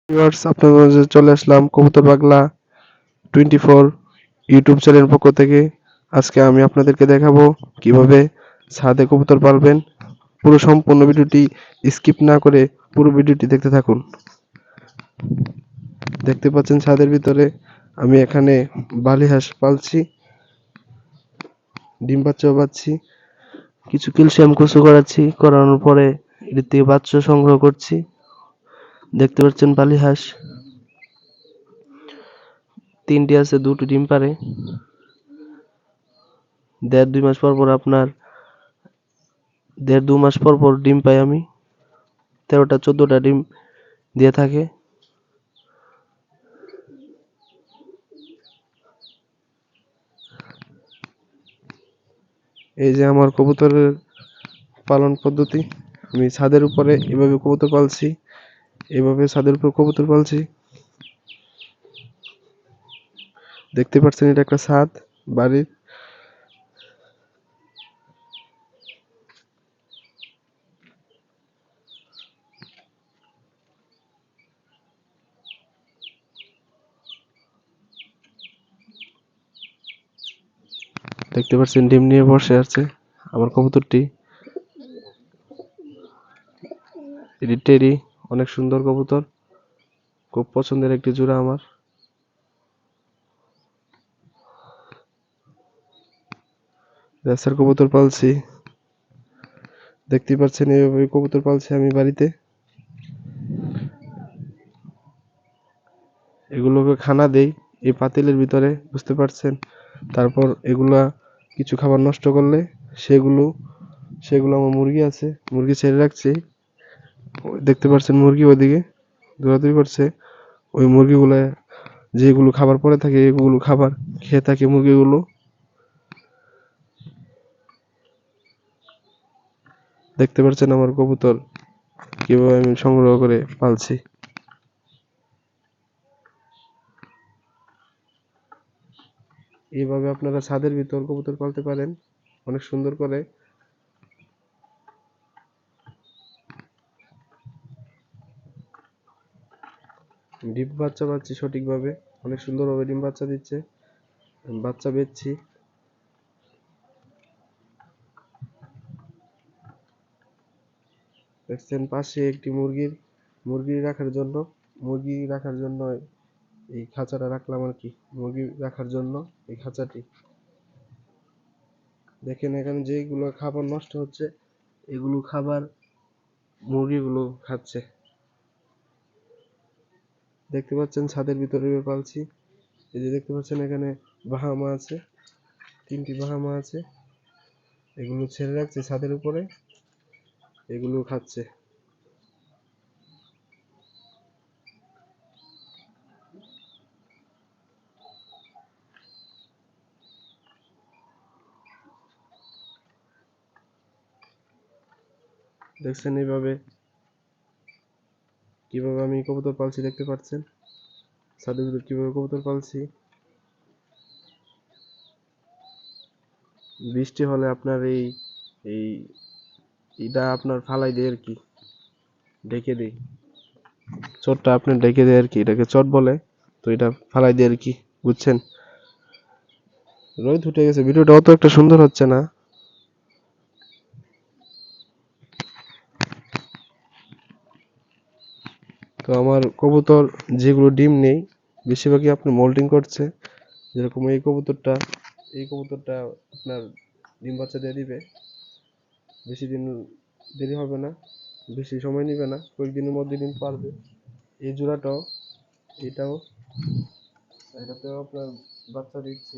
Viewers, আপনাদের মাঝে চলে আসলাম কবুতর পাগলা 24 ইউটিউব চ্যানেলের পক্ষ থেকে। আজকে আমি আপনাদেরকে দেখাবো কিভাবে ছাদে কবুতর পালবেন। পুরো সম্পূর্ণ ভিডিওটি স্কিপ না করে পুরো ভিডিওটি দেখতে থাকুন। দেখতে পাচ্ছেন ছাদের ভিতরে আমি এখানে বালি হাঁস পালছি, ডিম বাচ্চাও পাচ্ছি, কিছু ক্যালসিয়াম কচু করাচ্ছি, করানোর পরে এর থেকে বাচ্চা সংগ্রহ করছি। দেখতে পাচ্ছেন বালি হাঁস তিনটি আছে, দুটো ডিম পারে। 1.5-2 মাস পর পর আপনার 1.5-2 মাস পর পর ডিম পাই আমি। 13টা 14টা ডিম দিয়ে থাকে। এই যে আমার কবুতরের পালন পদ্ধতি। আমি ছাদের উপরে এভাবে কবুতর পালছি, এভাবে ছাদের উপর কবুতর পালছি। দেখতে পাচ্ছেন এটা একটা ছাদ বাড়ির। দেখতে পাচ্ছেন ডিম নিয়ে বসে আছে আমার কবুতরটি। এটি টেরি, অনেক সুন্দর কবুতর, খুব পছন্দের একটি জোড়া আমার। রেসার কবুতর পালছি, দেখতে পাচ্ছেন এইভাবে কবুতর পালছি আমি বাড়িতে। এগুলোকে খানা দেই এই পাতিলের ভিতরে, বুঝতে পারছেন। তারপর এগুলা কিছু খাবার নষ্ট করলে সেগুলো সেগুলো আমার মুরগি আছে, মুরগি ছেড়ে রাখছি। দেখতে পাচ্ছেন মুরগি ওইদিকে দৌড়াদৌড়ি করছে। ওই মুরগিগুলো যেগুলো খাবার পরে থাকে এগুলো খাবার খেয়ে থাকে মুরগিগুলো। দেখতে পাচ্ছেন আমার কবুতর কিভাবে আমি সংগ্রহ করে পালছি। এইভাবে আপনারা ছাদের ভিতর কবুতর পালতে পারেন অনেক সুন্দর করে। ডিম বাচ্চা পাচ্ছি সঠিকভাবে, অনেক সুন্দরভাবে ডিম বাচ্চা দিচ্ছে। বাচ্চা বেচছি। দেখছেন পাশে একটি মুরগি রাখার জন্য এই খাঁচাটা রাখলাম আর কি। মুরগি রাখার জন্য এই খাঁচাটি। দেখেন এখানে যেগুলো খাবার নষ্ট হচ্ছে এগুলো খাবার মুরগিগুলো খাচ্ছে। দেখতে পাচ্ছেন ছাদের ভিতরে পালছি। এই যে দেখতে পাচ্ছেন এখানে বাহামা আছে, 3টি বাহামা আছে। এগুলো ছেড়ে রাখছে ছাদের উপরে, এগুলো খাচ্ছে। দেখছেন এইভাবে কিভাবে আমি কবুতর পালছি, দেখতে পাচ্ছেন ছাদের ভিতর কিভাবে কবুতর পালছি। বৃষ্টি হলে আপনার এই এই এটা আপনার ফালাই দেয় আর কি, ঢেকে দেয়। চটটা আপনার ঢেকে দেয় আর কি, এটাকে চট বলে। তো এটা ফালাই দেয় আর কি, বুঝছেন। রোদ উঠে গেছে, ভিডিওটা অত একটা সুন্দর হচ্ছে না। তো আমার কবুতর যেগুলো ডিম নেই বেশিরভাগই আপনি মোল্টিং করছে। যেরকম এই কবুতরটা আপনার ডিম বাচ্চা দিয়ে দিবে, বেশি দিন দেরি হবে না, বেশি সময় নেবে না, কয়েকদিনের মধ্যে ডিম পারবে। এই জোড়াটাও, এটাতেও আপনার বাচ্চা দিচ্ছি।